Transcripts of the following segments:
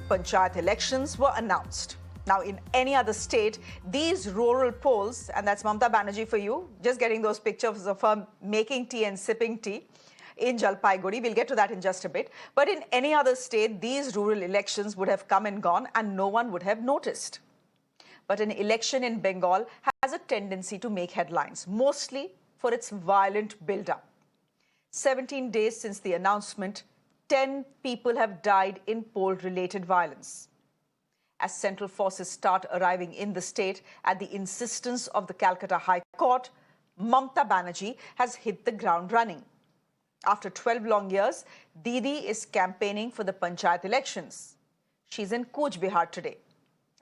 Panchayat elections were announced. Now, in any other state, these rural polls, and that's Mamata Banerjee for you, just getting those pictures of her making tea and sipping tea in Jalpaiguri. We'll get to that in just a bit. But in any other state, these rural elections would have come and gone and no one would have noticed. But an election in Bengal has a tendency to make headlines, mostly for its violent build-up. 17 days since the announcement, 10 people have died in poll-related violence. As central forces start arriving in the state at the insistence of the Calcutta High Court, Mamata Banerjee has hit the ground running. After 12 long years, Didi is campaigning for the Panchayat elections. She's in Cooch Behar today.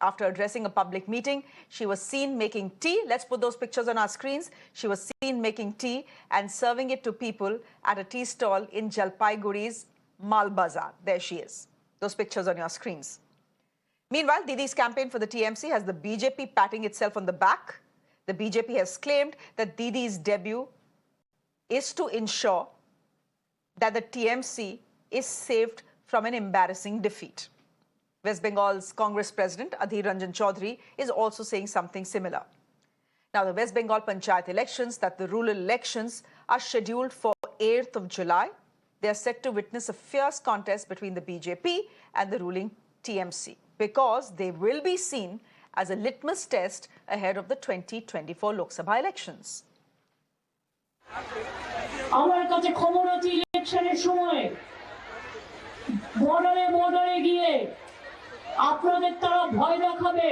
After addressing a public meeting, she was seen making tea. Let's put those pictures on our screens. She was seen making tea and serving it to people at a tea stall in Jalpaiguri's Mal Bazaar. There she is. Those pictures on your screens. Meanwhile, Didi's campaign for the TMC has the BJP patting itself on the back. The BJP has claimed that Didi's debut is to ensure that the TMC is saved from an embarrassing defeat. West Bengal's Congress President Adhir Ranjan Chaudhary is also saying something similar. Now, the West Bengal Panchayat elections, that the rural elections, are scheduled for 8th of July. They are set to witness a fierce contest between the BJP and the ruling TMC because they will be seen as a litmus test ahead of the 2024 Lok Sabha elections. আমার কাছে খবর আছে ইলেকশনের সময় বর্ডারে গিয়ে আপনাদের তারা ভয় দেখাবে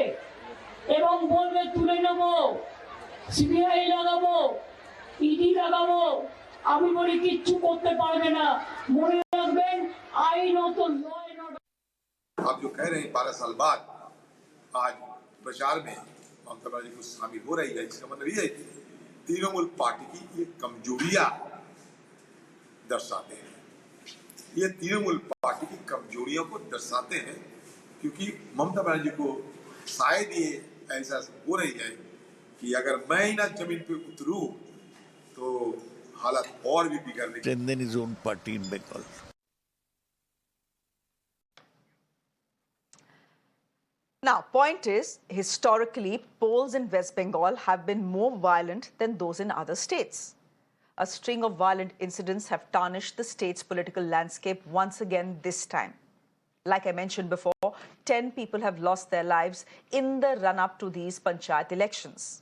এবং বলবে তুলে নেব সিবিআই লাগাবো ইডি লাগাবো আমি বলি কিচ্ছু করতে পারবে না মনে রাখবেন আইনত নয় आप जो कह रहे हैं 12 साल बाद आज प्रचार में ममता बनर्जी को शामिल हो रही है, इसका मतलब ये है कि तृणमूल पार्टी की ये कमजोरियां दर्शाते हैं। ये तृणमूल पार्टी की कमजोरियों को दर्शाते हैं क्योंकि ममता बनर्जी को शायद ये ऐसा हो रही है कि अगर मैं ही ना जमीन पे उतरूं तो हालात और भी बिगड़ने के। Strengthen his own party in Bengal. Now, point is, historically, polls in West Bengal have been more violent than those in other states. A string of violent incidents have tarnished the state's political landscape once again this time. Like I mentioned before, 10 people have lost their lives in the run-up to these Panchayat elections.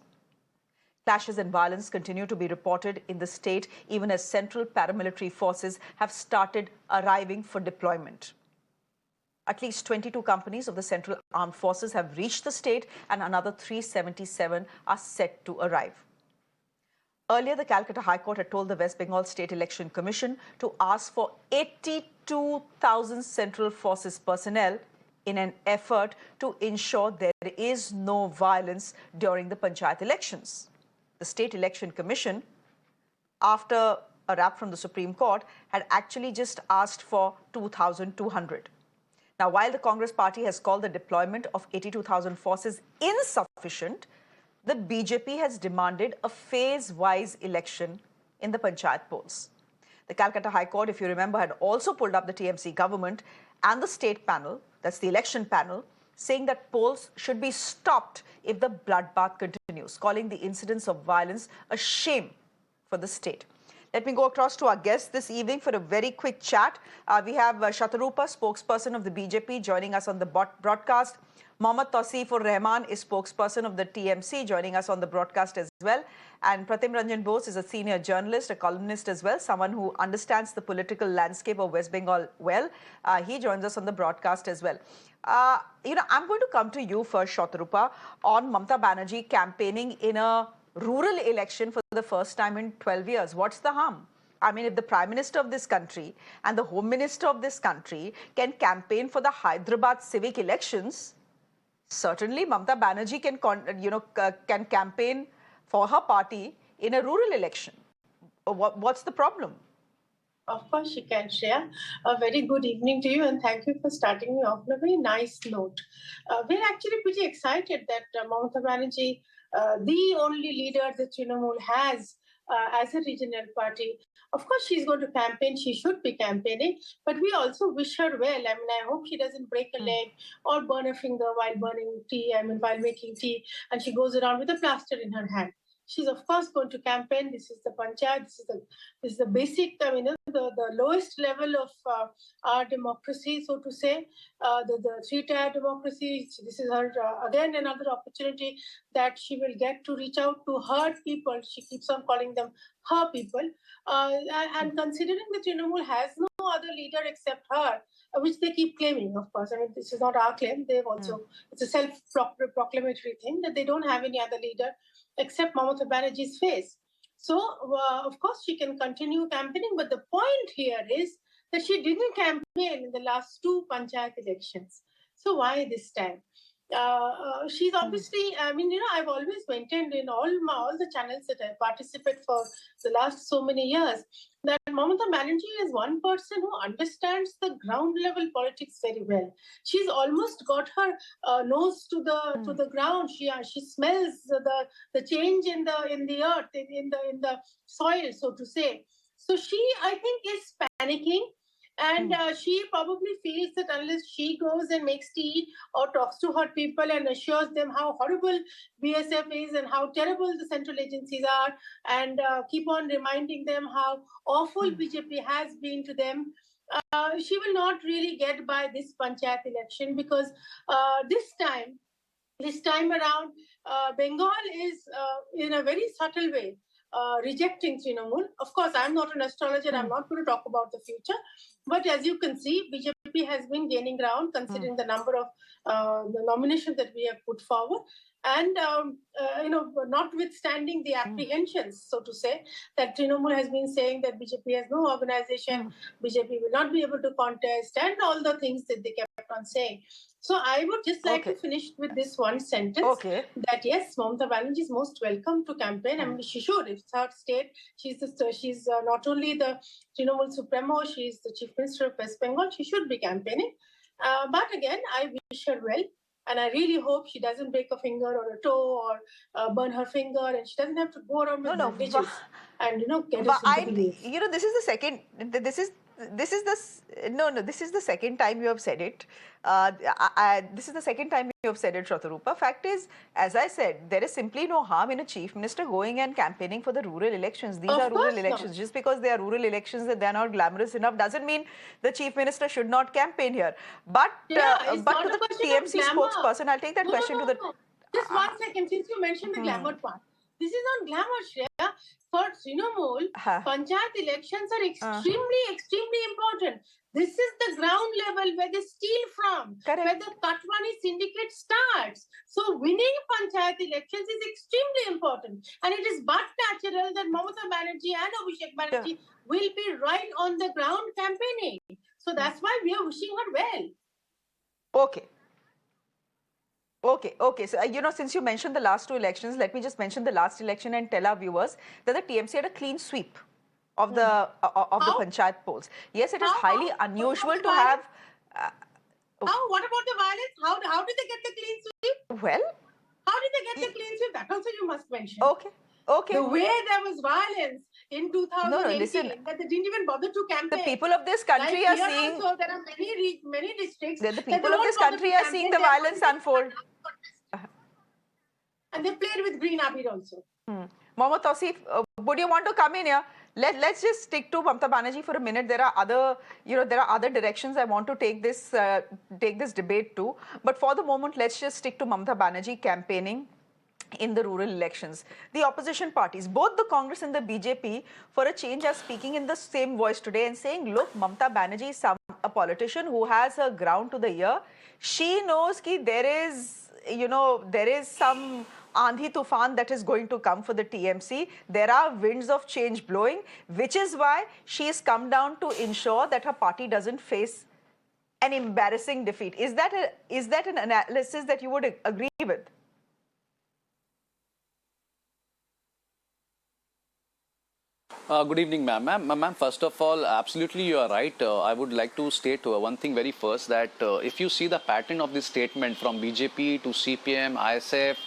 Clashes and violence continue to be reported in the state even as central paramilitary forces have started arriving for deployment. At least 22 companies of the Central Armed Forces have reached the state and another 377 are set to arrive. Earlier, the Calcutta High Court had told the West Bengal State Election Commission to ask for 82,000 Central Forces personnel in an effort to ensure there is no violence during the Panchayat elections. The State Election Commission, after a rap from the Supreme Court, had actually just asked for 2,200. Now, while the Congress party has called the deployment of 82,000 forces insufficient, the BJP has demanded a phase-wise election in the Panchayat polls. The Calcutta High Court, if you remember, had also pulled up the TMC government and the state panel, that's the election panel, saying that polls should be stopped if the bloodbath continues, calling the incidents of violence a shame for the state. Let me go across to our guests this evening for a very quick chat. We have Shatorupa, spokesperson of the BJP, joining us on the broadcast. Mohammad Tausifur Rahman is spokesperson of the TMC, joining us on the broadcast as well. And Pratim Ranjan Bose is a senior journalist, a columnist as well, someone who understands the political landscape of West Bengal well. He joins us on the broadcast as well. I'm going to come to you first, Shatorupa, on Mamata Banerjee campaigning in a rural election for the first time in 12 years. What's the harm? I mean, if the Prime Minister of this country and the Home Minister of this country can campaign for the Hyderabad civic elections, certainly Mamata Banerjee can campaign for her party in a rural election. What's the problem? Of course she can, Shreya. A very good evening to you and thank you for starting me off on a very nice note. We're actually pretty excited that Mamata Banerjee, the only leader that Trinamool has as a regional party. Of course, she's going to campaign. She should be campaigning, but we also wish her well. I mean, I hope she doesn't break a leg or burn a finger while burning tea. I mean, while making tea, and she goes around with a plaster in her hand. She's of course going to campaign. This is the panchayat. This is the basic. I mean, the lowest level of our democracy, so to say, the three-tier democracy. This is her again another opportunity that she will get to reach out to her people. She keeps on calling them her people, and considering that Trinamool has no other leader except her, which they keep claiming, of course. I mean, this is not our claim. They've also, it's a self-proclamatory thing that they don't have any other leader except Mamata Banerjee's face. So, of course, she can continue campaigning, but the point here is that she didn't campaign in the last two panchayat elections. So why this time? She's obviously, I mean, you know, I've always maintained in all the channels that I participate for the last so many years that Mamata Banerjee is one person who understands the ground level politics very well. She's almost got her nose to the ground. She smells the change in the earth, in the soil, so to say. So she, I think, is panicking. And she probably feels that unless she goes and makes tea or talks to her people and assures them how horrible BSF is and how terrible the central agencies are, and keep on reminding them how awful BJP has been to them, she will not really get by this panchayat election, because this time around, Bengal is in a very subtle way rejecting Trinamool. Of course, I'm not an astrologer. I'm not going to talk about the future. But as you can see, BJP has been gaining ground considering the number of the nominations that we have put forward. And, you know, notwithstanding the apprehensions, so to say, that Trinamool has been saying that BJP has no organization, BJP will not be able to contest, and all the things that they kept on saying. So I would just like to finish with this one sentence that yes, Mamata Banerjee is most welcome to campaign. I mean, she should. It's her state. She's not only the Trinamool Supremo, she's the Chief Minister of West Bengal. She should be campaigning. But again, I wish her well. And I really hope she doesn't break a finger or a toe or burn her finger, and she doesn't have to go around with bandages and, you know, get us into the leaves. You know, this is the second. This is the second time you have said it. This is the second time you have said it, Shatorupa. Fact is, as I said, there is simply no harm in a chief minister going and campaigning for the rural elections. These are rural elections. Just because they are rural elections, that they are not glamorous enough, doesn't mean the chief minister should not campaign here. But to the TMC spokesperson, I'll take that question to the. Just 1 second, since you mentioned the glamour part. This is not glamour, Shreya. For Trinamool, panchayat elections are extremely important. This is the ground level where they steal from, where the Katwani syndicate starts. So winning panchayat elections is extremely important. And it is but natural that Mamata Banerjee and Abhishek Banerjee will be right on the ground campaigning. So that's why we are wishing her well. Okay. So, you know, since you mentioned the last two elections, let me just mention the last election and tell our viewers that the TMC had a clean sweep of the panchayat polls. Yes, it is highly unusual to have. What about the violence? How did they get the clean sweep? Well, how did they get the clean sweep? That also you must mention. Okay. The way there was violence in 2018, listen, that they didn't even bother to campaign. The people of this country are seeing. Also, there are many districts. The people of this country are seeing the violence unfold. And they played with green abir also. Mohammad Tausif, would you want to come in here? Let's just stick to Mamata Banerjee for a minute. There are other directions I want to take this debate to. But for the moment, let's just stick to Mamata Banerjee campaigning in the rural elections. The opposition parties, both the Congress and the BJP, for a change, are speaking in the same voice today and saying, look, Mamata Banerjee is a politician who has her ground to the ear. She knows that there is some Andhi Tufan that is going to come for the TMC. There are winds of change blowing, which is why she has come down to ensure that her party doesn't face an embarrassing defeat. Is that an analysis that you would agree with? Good evening, ma'am. Ma'am, first of all, absolutely you are right. I would like to state one thing very first, that if you see the pattern of this statement from BJP to CPM, ISF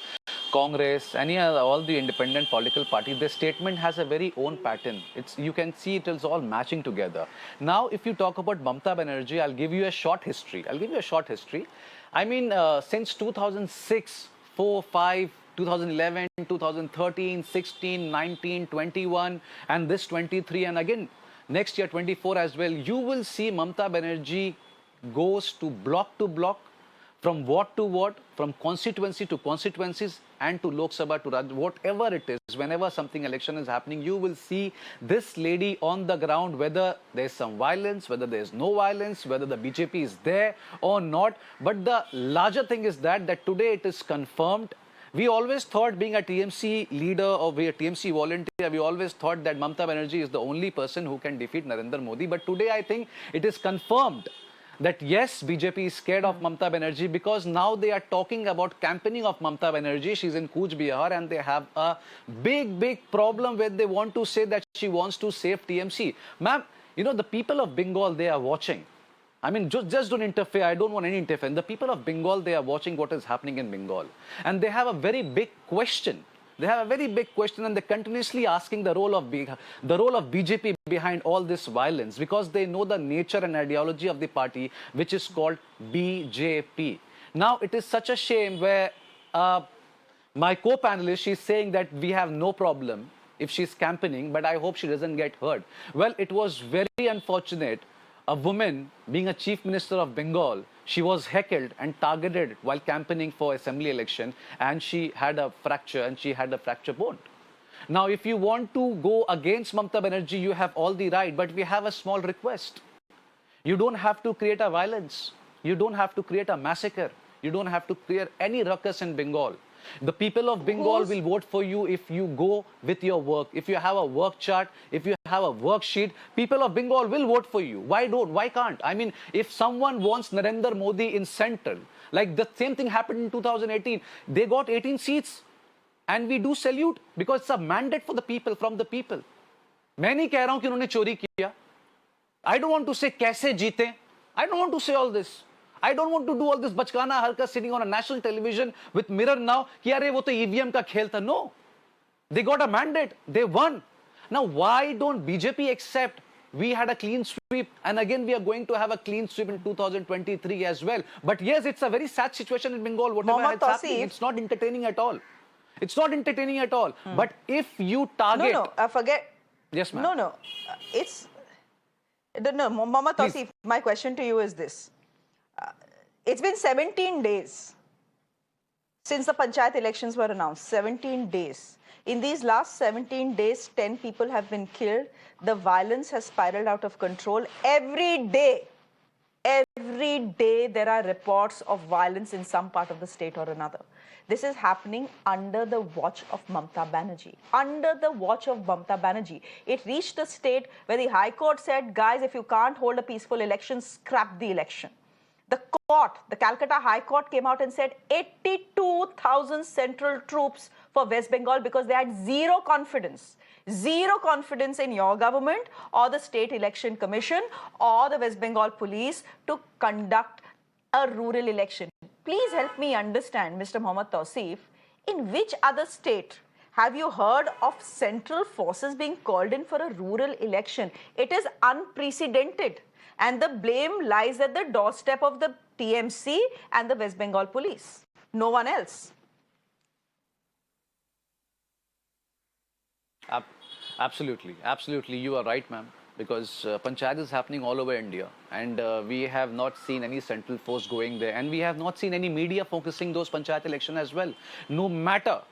Congress, all the independent political parties, their statement has a very own pattern. You can see it is all matching together. Now, if you talk about Mamata Banerjee, I'll give you a short history. I mean, since 2006, 4, 5, 2011, 2013, 16, 19, 21, and this 23, and again next year 24 as well, you will see Mamata Banerjee goes to block, from ward to ward, from constituency to constituencies, and to Lok Sabha to Rajya, whatever it is, whenever something election is happening, you will see this lady on the ground, whether there's some violence, whether there's no violence, whether the BJP is there or not. But the larger thing is that today it is confirmed. We always thought, being a TMC leader or a TMC volunteer, we always thought that Mamata Banerjee is the only person who can defeat Narendra Modi. But today I think it is confirmed that yes, BJP is scared of Mamata Banerjee, because now they are talking about campaigning of Mamata Banerjee. She's in Cooch Behar and they have a big problem where they want to say that she wants to save TMC. Ma'am, you know, the people of Bengal, they are watching. I mean, just don't interfere. I don't want any interference. The people of Bengal, they are watching what is happening in Bengal. And they have a very big question. They have a very big question, and they're continuously asking the role of BJP behind all this violence, because they know the nature and ideology of the party, which is called BJP. Now, it is such a shame where my co-panelist, she's saying that we have no problem if she's campaigning, but I hope she doesn't get hurt. Well, it was very unfortunate. A woman, being a chief minister of Bengal, she was heckled and targeted while campaigning for assembly election, and she had a fracture, and she had a fracture bone. Now, if you want to go against Mamata Banerjee, you have all the right, but we have a small request. You don't have to create a violence. You don't have to create a massacre. You don't have to create any ruckus in Bengal. The people of Bengal will vote for you if you go with your work. If you have a work chart, if you have a worksheet, people of Bengal will vote for you. Why can't? I mean, if someone wants Narendra Modi in central, like the same thing happened in 2018, they got 18 seats. And we do salute, because it's a mandate for the people, from the people. मैं नहीं कह रहा हूं कि उन्होंने चोरी किया. I don't want to say कैसे जीते. I don't want to say all this. I don't want to do all this bachkana harka sitting on a national television with mirror now कि अरे वो तो EVM का खेल था. No. They got a mandate. They won. Now, why don't BJP accept? We had a clean sweep, and again we are going to have a clean sweep in 2023 as well. But yes, it's a very sad situation in Bengal. Whatever is happening, it's not entertaining at all. It's not entertaining at all. But if you target... Forget... Yes, ma'am. No. Mamata Banerjee, my question to you is this. It's been 17 days since the Panchayat elections were announced. 17 days. In these last 17 days, 10 people have been killed. The violence has spiraled out of control. Every day, there are reports of violence in some part of the state or another. This is happening under the watch of Mamata Banerjee. Under the watch of Mamata Banerjee. It reached a state where the High Court said, guys, if you can't hold a peaceful election, scrap the election. The Calcutta High Court came out and said 82,000 central troops for West Bengal, because they had zero confidence in your government or the State Election Commission or the West Bengal police to conduct a rural election. Please help me understand, Mr. Mohammad Tausif, in which other state have you heard of central forces being called in for a rural election? It is unprecedented. And the blame lies at the doorstep of the TMC and the West Bengal police. No one else. Absolutely. You are right, ma'am. Because Panchayat is happening all over India. And we have not seen any central force going there. And we have not seen any media focusing those Panchayat elections as well. No matter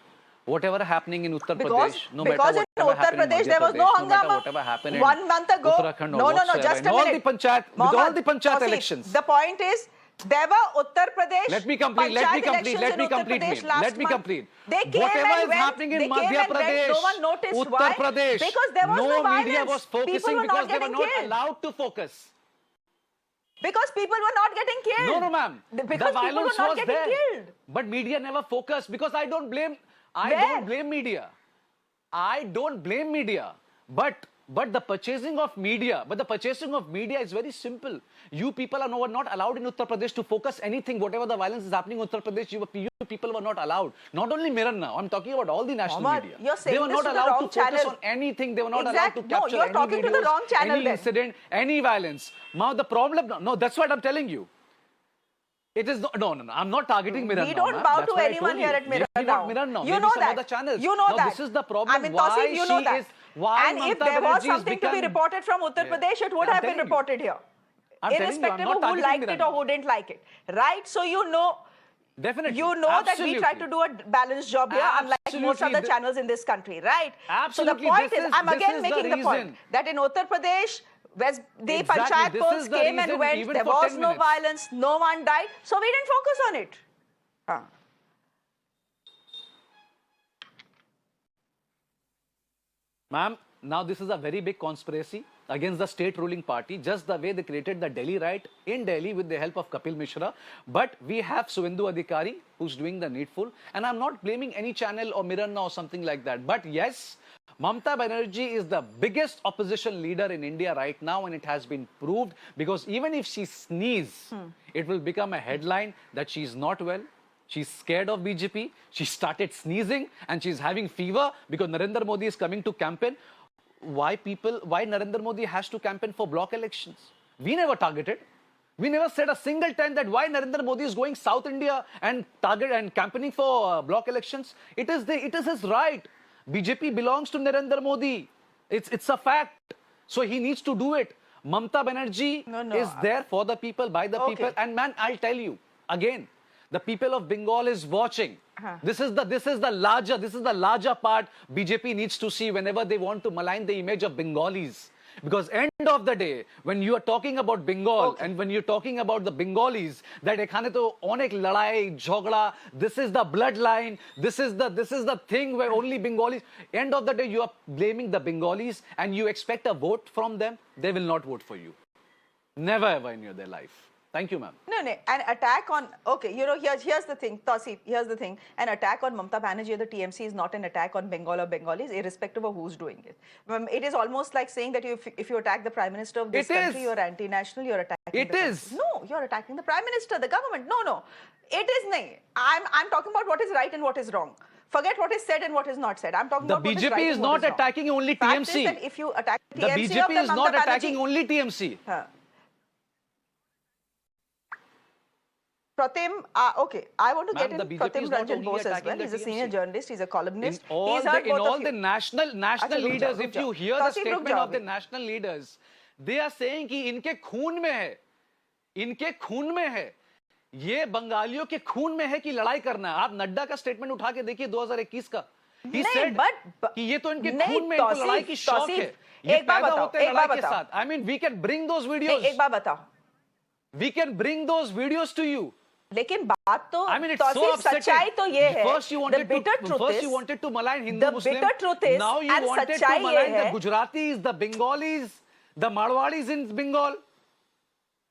whatever happening in Uttar Pradesh, no matter because in Uttar Pradesh there was no hangama. Whatever happened in 1 month ago. Uttarakhand No, just a minute. With all the Panchayat elections. The point is, there were Uttar Pradesh. Let me complete. They came whatever and is went. happening in They Madhya came and went. Pradesh, No one noticed. Uttar Why? Pradesh, Because there was no violence. Media was focusing People were because not they were getting not killed. allowed to focus. Because people were not getting killed. No, ma'am. Because the violence people were not was getting there. killed. But media never focused, because I don't blame media. But But the purchasing of media, is very simple. You people are not allowed in Uttar Pradesh to focus anything, whatever the violence is happening in Uttar Pradesh, you people were not allowed. Not only Miranna, I'm talking about all the national Mohammed, media. you're saying They were this not to the allowed wrong to focus channel. on anything. They were not allowed to No, capture you're any talking to the videos, wrong channel any then. incident, any violence. Now the problem, no, that's what I'm telling you. It is no. I'm not targeting Miranna. We don't bow to anyone here at Maybe not Miranna. Miranna. You Maybe know some that. other channels. You know now, that. This is the problem. I mean, why Tausif, you know she that. is. Why And if Mamata there was Banerjee something to be reported from Uttar Pradesh, it would have been reported here. I'm telling you, I'm Irrespective not of who targeting liked it Miranna. or who didn't like it. Right? So you know. Definitely. You know that we try to do a balanced job here, unlike most other channels in this country, right? Absolutely. So the point is, I'm again making the point that in Uttar Pradesh, the Panchayat polls came and went, there was no violence, no one died, so we didn't focus on it. Ma'am, now this is a very big conspiracy against the state ruling party, just the way they created the Delhi riot in Delhi with the help of Kapil Mishra. But we have Suvendu Adhikari who's doing the needful. And I'm not blaming any channel or Miranna or something like that. But yes, Mamata Banerjee is the biggest opposition leader in India right now, and it has been proved, because even if she sneezes, it will become a headline that she's not well. She's scared of BJP. She started sneezing and she's having fever because Narendra Modi is coming to campaign. Why Narendra Modi has to campaign for block elections? We never targeted. We never said a single time that why Narendra Modi is going South India and campaigning for block elections. It is his right. BJP belongs to Narendra Modi. It's a fact. So he needs to do it. Mamata Banerjee is there for the people, by the people. And man, I'll tell you again, the people of Bengal is watching. This is the larger part BJP needs to see whenever they want to malign the image of Bengalis. Because end of the day, when you are talking about Bengal and when you're talking about the Bengalis, that ekhane to onek ladai, jhogda, this is the bloodline, this is the thing where only Bengalis. End of the day, you are blaming the Bengalis and you expect a vote from them. They will not vote for you. Never ever in their life. Thank you, ma'am. No, an attack on, here's the thing, Tausif, here's the thing. An attack on Mamata Banerjee or the TMC is not an attack on Bengal or Bengalis, irrespective of who's doing it. It is almost like saying that if you attack the Prime Minister of this country, you're anti-national, you're attacking the country. No, you're attacking the Prime Minister, the government. No. It is nahi. I'm talking about what is right and what is wrong. Forget what is said and what is not said. I'm talking about what is right and what is wrong. The BJP is not attacking only TMC. Fact is that if you attack TMC, the BJP is not attacking only TMC. Pratim, I want to get in Pratim Ranjan Bose as well. He's a senior journalist, he's a columnist. In all the national leaders, if you hear the statement of the national leaders, they are saying कि इनके खून में है, ये बंगालियों के खून में है कि लड़ाई करना है. आप नड्डा का स्टेटमेंट उठा के देखिए 2021 का. He said कि ये तो इनके खून में इनको लड़ाई की शौक है. ये पैदा होते हैं लड़ाई के साथ. I mean, we can bring those videos. एक बात बताओ. We can bring those videos to you. लेकिन बात तो I mean, it's so upsetting. सच्चाई तो ये है. First you wanted to malign Hindu Muslim. The bitter truth is, now you wanted to malign the Gujaratis, the Bengalis, the Marwadis in Bengal.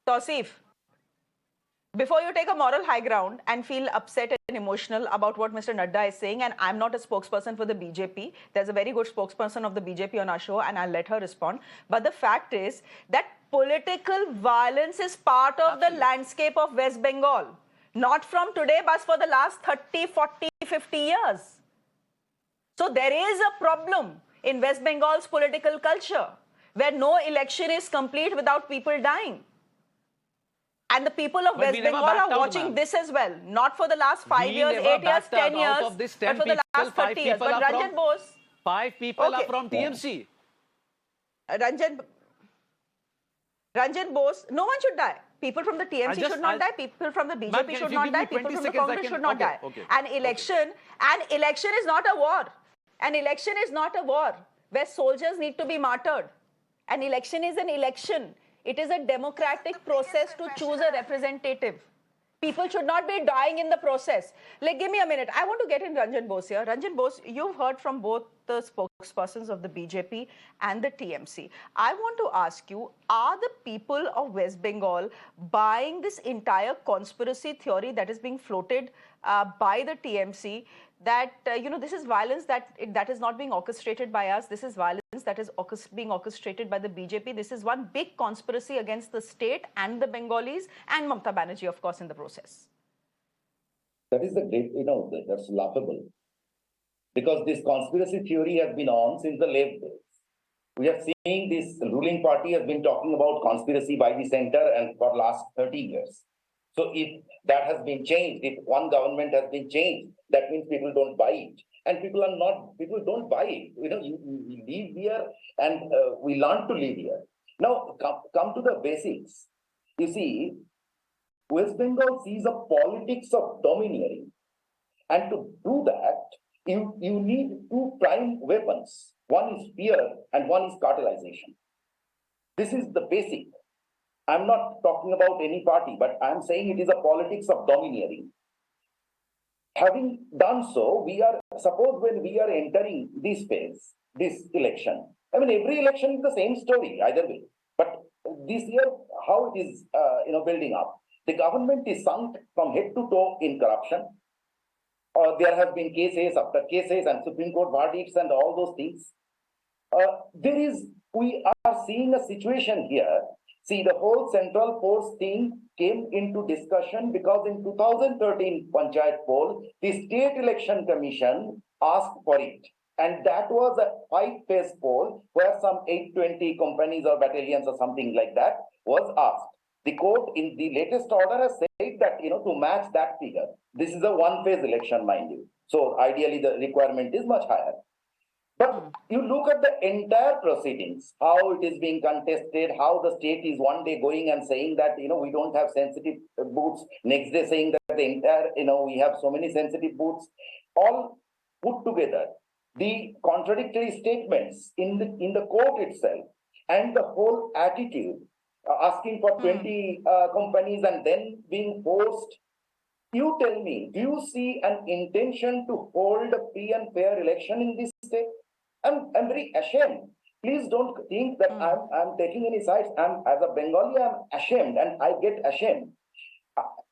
Tausif, before you take a moral high ground and feel upset and emotional about what Mr. Nadda is saying, and I'm not a spokesperson for the BJP, there's a very good spokesperson of the BJP on our show, and I'll let her respond. But the fact is that political violence is part of the landscape of West Bengal. Not from today, but for the last 30, 40, 50 years. So there is a problem in West Bengal's political culture where no election is complete without people dying. And the people of West Bengal are watching this as well. Not for the last 5 years, 8 years, 10 years, but for the last 30 years. But Ranjan Bose... 5 people are from TMC. Ranjan Bose, no one should die. People from the TMC should not die. People from the BJP should not die. People from the Congress should not die. An election is not a war. An election is not a war where soldiers need to be martyred. An election is an election. It is a democratic process to choose a representative. People should not be dying in the process. Like, give me a minute. I want to get in Ranjan Bose here. Ranjan Bose, you've heard from both the spokespersons of the BJP and the TMC. I want to ask you, are the people of West Bengal buying this entire conspiracy theory that is being floated by the TMC that this is violence that is not being orchestrated by us. This is violence that is being orchestrated by the BJP. This is one big conspiracy against the state and the Bengalis and Mamata Banerjee, of course, in the process. That is the great, that's laughable. Because this conspiracy theory has been on since the late days. We are seeing this ruling party has been talking about conspiracy by the center and for last 30 years. So if that has been changed, if one government has been changed, that means people don't buy it. And people don't buy it. You live here and we learn to live here. Now, come to the basics. You see, West Bengal sees a politics of domineering. And to do that, you need two prime weapons. One is fear and one is cartelization. This is the basic. I'm not talking about any party, but I'm saying it is a politics of domineering. Having done so, suppose when we are entering this phase, this election, I mean, every election is the same story, either way. But this year, how it is, building up. The government is sunk from head to toe in corruption. There have been cases after cases and Supreme Court verdicts and all those things. We are seeing a situation here. See, the whole central force thing came into discussion because in 2013 Panchayat poll, the State Election Commission asked for it. And that was a 5-phase poll where some 820 companies or battalions or something like that was asked. The court in the latest order has said that, to match that figure, this is a 1-phase election, mind you. So ideally the requirement is much higher. But you look at the entire proceedings, how it is being contested, how the state is one day going and saying that, we don't have sensitive booths, next day saying that the entire, we have so many sensitive booths, all put together. The contradictory statements in the court itself and the whole attitude, asking for 20 companies and then being forced. You tell me, do you see an intention to hold a free and fair election in this state? I'm very ashamed. Please don't think that I'm taking any sides. As a Bengali, I'm ashamed and I get ashamed.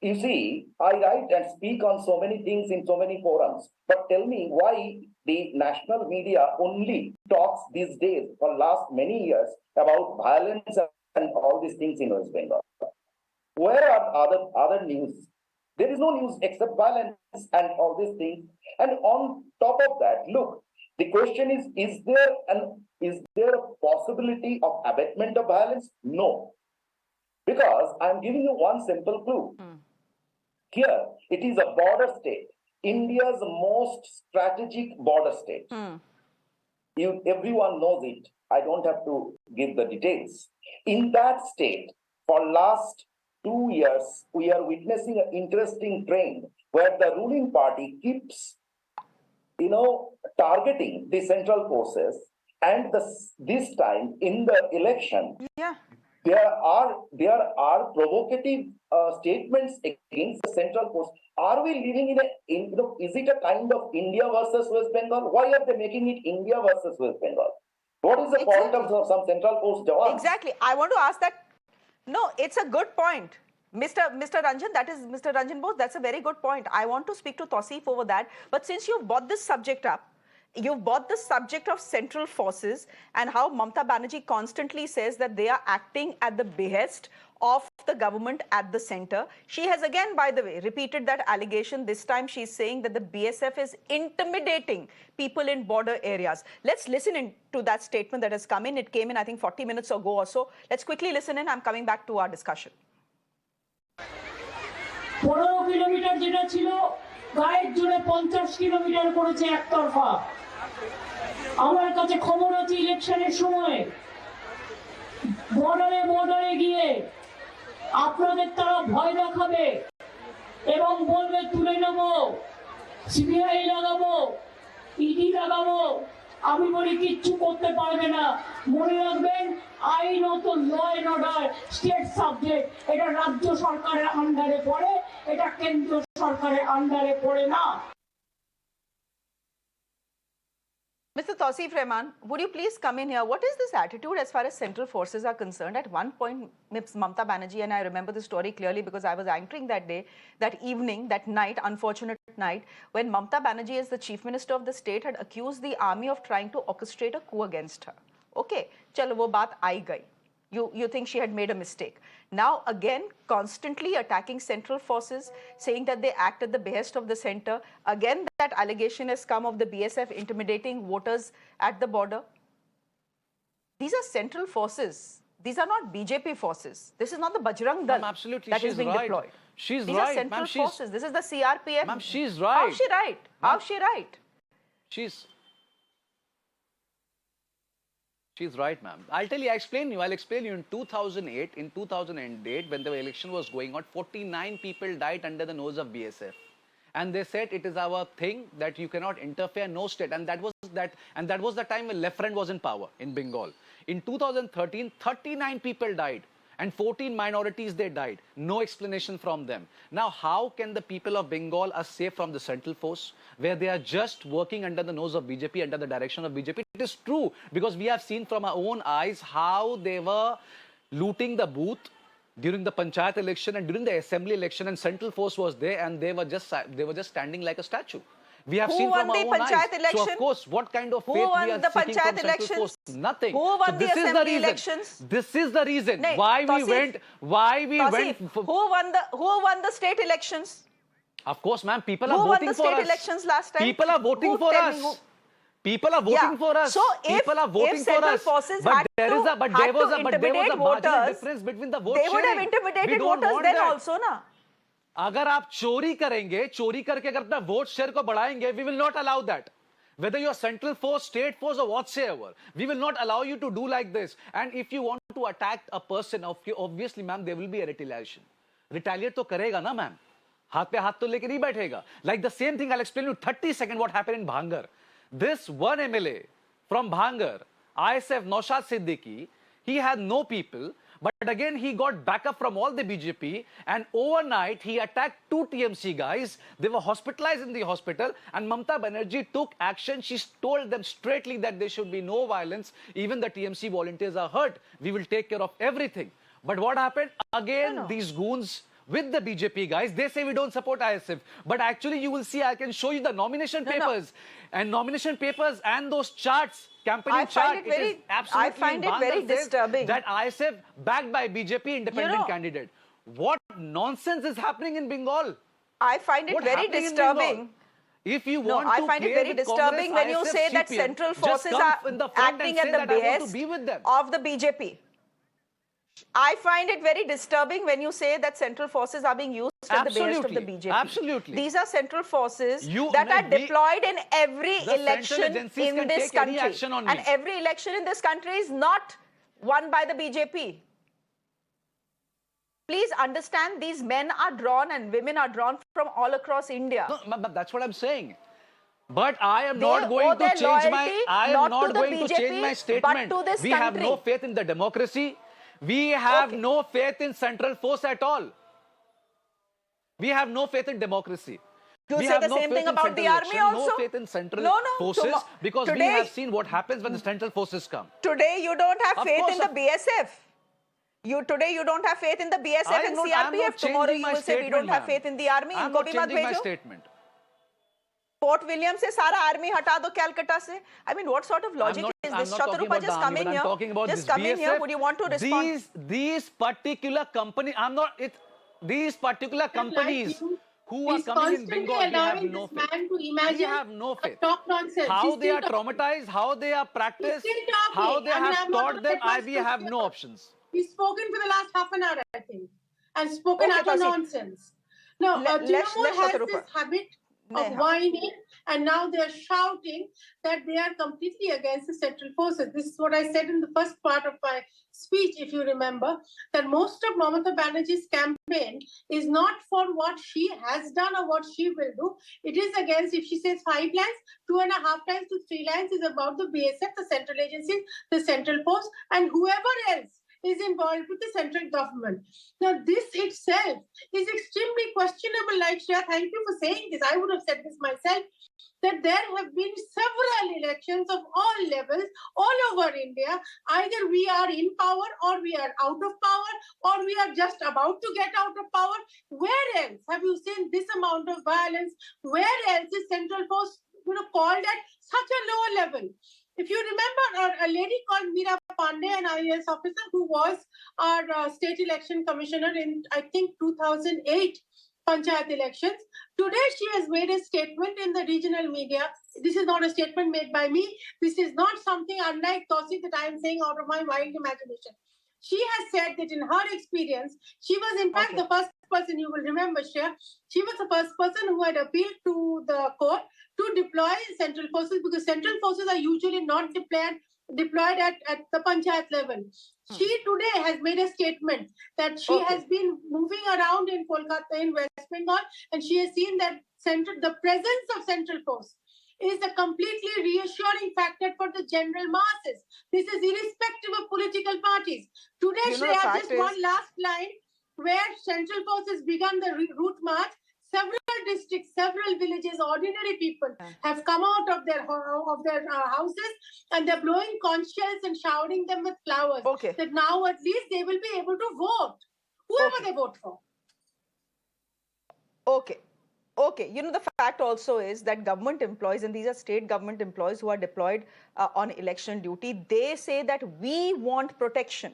You see, I write and speak on so many things in so many forums. But tell me why the national media only talks these days for last many years about violence and all these things in West Bengal. Where are other news? There is no news except violence and all these things. And on top of that, look, the question is there a possibility of abatement of violence? No. Because I'm giving you one simple clue. Here, it is a border state, India's most strategic border state. Everyone knows it. I don't have to give the details. In that state, for last 2 years, we are witnessing an interesting trend where the ruling party keeps, targeting the central forces, and this time in the election, there are provocative statements against the central force. Are we living is it a kind of India versus West Bengal? Why are they making it India versus West Bengal? What is the point of some central force jawans? Exactly. I want to ask that. No, it's a good point. Mr. Ranjan, that is Mr. Ranjan Bose, that's a very good point. I want to speak to Tausif over that. But since you've brought this subject up, you've brought the subject of central forces and how Mamata Banerjee constantly says that they are acting at the behest of the government at the center. She has again, by the way, repeated that allegation. This time she's saying that the BSF is intimidating people in border areas. Let's listen in to that statement that has come in. It came in, I think, 40 minutes ago or so. Let's quickly listen in. I'm coming back to our discussion. 15 kilometre যেটা ছিল গায়ের জোরে 50 kilometre করেছে একতরফা। আমার কাছে খবর আছে ইলেকশনের সময় বর্ডারে গিয়ে আপনাদের তারা ভয় দেখাবে এবং বলবে তুলে নেব, সিবিআই লাগাবো, ইডি লাগাবো। আমি বলি কিচ্ছু করতে পারবে না। মনে রাখবেন, আইনত law and order state subject, এটা রাজ্য সরকারের আন্ডারে পড়ে, এটা কেন্দ্রীয় সরকারের আন্ডারে পড়ে না। Mr. Tausif Rahman, would you please come in here? What is this attitude as far as central forces are concerned? At one point, Ms. Mamata Banerjee, and I remember the story clearly because I was anchoring that day, that evening, that night, unfortunate night, when Mamata Banerjee, as the chief minister of the state, had accused the army of trying to orchestrate a coup against her. Okay, chalo wo baat aayi gayi. You think she had made a mistake. Now, again, constantly attacking central forces, saying that they act at the behest of the center. Again, that allegation has come of the BSF intimidating voters at the border. These are central forces. These are not BJP forces. This is not the Bajrang Dal that is being deployed. She's These right. are central forces. This is the CRPF. Ma'am, she's right. How's she right? How's she right? She's right, ma'am. I'll explain you. In 2008, when the election was going on, 49 people died under the nose of BSF. And they said it is our thing that you cannot interfere, no state. And that was the time when Left Front was in power in Bengal. In 2013, 39 people died. And 14 minorities, they died. No explanation from them. Now, how can the people of Bengal are safe from the central force, where they are just working under the nose of BJP, under the direction of BJP? It is true, because we have seen from our own eyes how they were looting the booth during the Panchayat election and during the assembly election, and central force was there, and they were just standing like a statue. We have seen from our own eyes. So of course, what kind of faith we are seeking from central force? Nothing. Who won the assembly elections? This is the reason why we went. Who won the state elections? Of course, ma'am. People are voting for us. Who won the state elections last time? People are voting for us. People are voting for us. So if central forces had to intimidate voters, difference between the vote they would have intimidated voters then also, na? अगर आप चोरी करेंगे, चोरी करके अगर अपना vote share को बढ़ाएंगे, we will not allow that. Whether you're central force, state force, or whatsoever, we will not allow you to do like this. And if you want to attack a person, obviously, ma'am, there will be a retaliation. Retaliate तो करेगा ना, ma'am. हाथ पे हाथ तो लेके नहीं बैठेगा. Like the same thing, I'll explain you 30 seconds what happened in Bhangar. This one MLA from Bhangar, ISF Naushad Siddiqui, he had no people. But again, he got backup from all the BJP, and overnight, he attacked 2 TMC guys. They were hospitalized in the hospital, and Mamata Banerjee took action. She told them straightly that there should be no violence. Even the TMC volunteers are hurt. We will take care of everything. But what happened? Again, these goons with the BJP guys, they say we don't support ISF. But actually, you will see, I can show you the nomination papers. And nomination papers and those charts, campaigning chart, I find it very disturbing that ISF backed by BJP independent candidate. What nonsense is happening in Bengal? I find it very disturbing. If you want I find it very disturbing when you say that central forces are acting at the behest of the BJP. I find it very disturbing when you say that central forces are being used at the behest of the BJP. Absolutely. These are central forces that are deployed in every election in this country. And every election in this country is not won by the BJP. Please understand, these men are drawn and women are drawn from all across India. No, that's what I'm saying. But I am not going to change my statement. We have no faith in the democracy. We have no faith in central force at all. We have no faith in democracy. You say the same thing about the army also? No faith in central forces, because we have seen what happens when the central forces come. Today you don't have faith in the BSF. Today you don't have faith in the BSF and CRPF. Tomorrow you will say we don't have faith in the army. I'm not changing my statement. Port William se sara army hata do Calcutta se. I mean, what sort of logic is this? Shatorupa, just come in here. Just come in here. Would you want to respond? These particular companies, these particular companies who are coming in Bengal, we have no faith. We have no faith. How they are traumatized, how they are practiced, how they have taught them, we have no options. He's spoken for the last half an hour, I think, and spoken utter nonsense. No, Trinamool has this habit of whining, and now they are shouting that they are completely against the central forces. This is what I said in the first part of my speech, if you remember, that most of Mamata Banerjee's campaign is not for what she has done or what she will do. It is against, if she says 5 lines, 2.5 lines to 3 lines is about the BSF, the central agencies, the central force, and whoever else is involved with the central government. Now, this itself is extremely questionable. Like, Shreya, thank you for saying this. I would have said this myself. that there have been several elections of all levels all over India. Either we are in power or we are out of power or we are just about to get out of power. Where else have you seen this amount of violence? Where else is Central Force called at such a low level? If you remember, a lady called Meera Pandey, an IAS officer who was our state election commissioner in, I think, 2008 Panchayat elections. Today, she has made a statement in the regional media. This is not a statement made by me. This is not something unlike Tosi that I am saying out of my wild imagination. She has said that in her experience, she was in fact the first person, you will remember, Shreya, she was the first person who had appealed to the court to deploy central forces, because central forces are usually not deployed at the panchayat level. She today has made a statement that she has been moving around in Kolkata, in West Bengal, and she has seen that the presence of central force is a completely reassuring factor for the general masses. This is irrespective of political parties. Today, Shreya, just one last line, where central force has begun the route march. Several districts, several villages, ordinary people have come out of their houses and they're blowing conch shells and showering them with flowers. That now at least they will be able to vote, whoever they vote for. Okay. The fact also is that government employees, and these are state government employees who are deployed on election duty, they say that we want protection.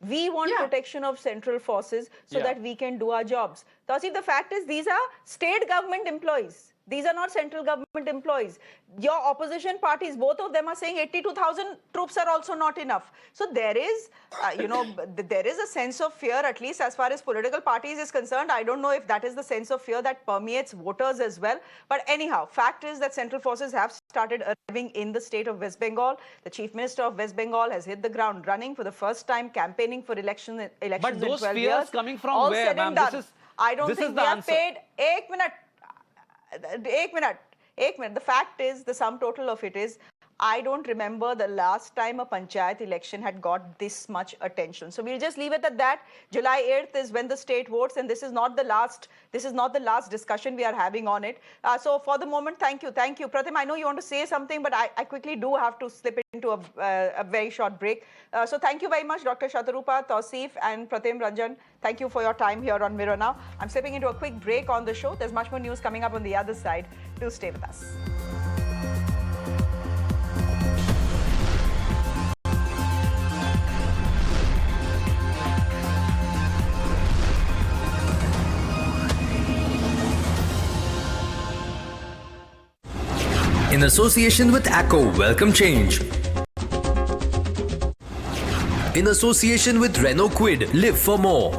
We want protection of central forces so that we can do our jobs. Tausif, the fact is these are state government employees. These are not central government employees. Your opposition parties, both of them are saying 82,000 troops are also not enough. So there is, there is a sense of fear, at least as far as political parties is concerned. I don't know if that is the sense of fear that permeates voters as well. But anyhow, fact is that central forces have started arriving in the state of West Bengal. The Chief Minister of West Bengal has hit the ground running for the first time, campaigning for elections but those in 12 fears years. coming from all where, ma'am? I don't think we have paid. Ek minute. The fact is, the sum total of it is, I don't remember the last time a panchayat election had got this much attention. So we'll just leave it at that. July 8th is when the state votes, and this is not the last discussion we are having on it. So for the moment, thank you. Pratim, I know you want to say something, but I quickly do have to slip into a very short break. So thank you very much, Dr. Shatorupa, Tausif, and Pratim Ranjan. Thank you for your time here on Mirror Now. I'm slipping into a quick break on the show. There's much more news coming up on the other side. Do stay with us. In association with ACCO, welcome change. In association with Renault Kwid, live for more.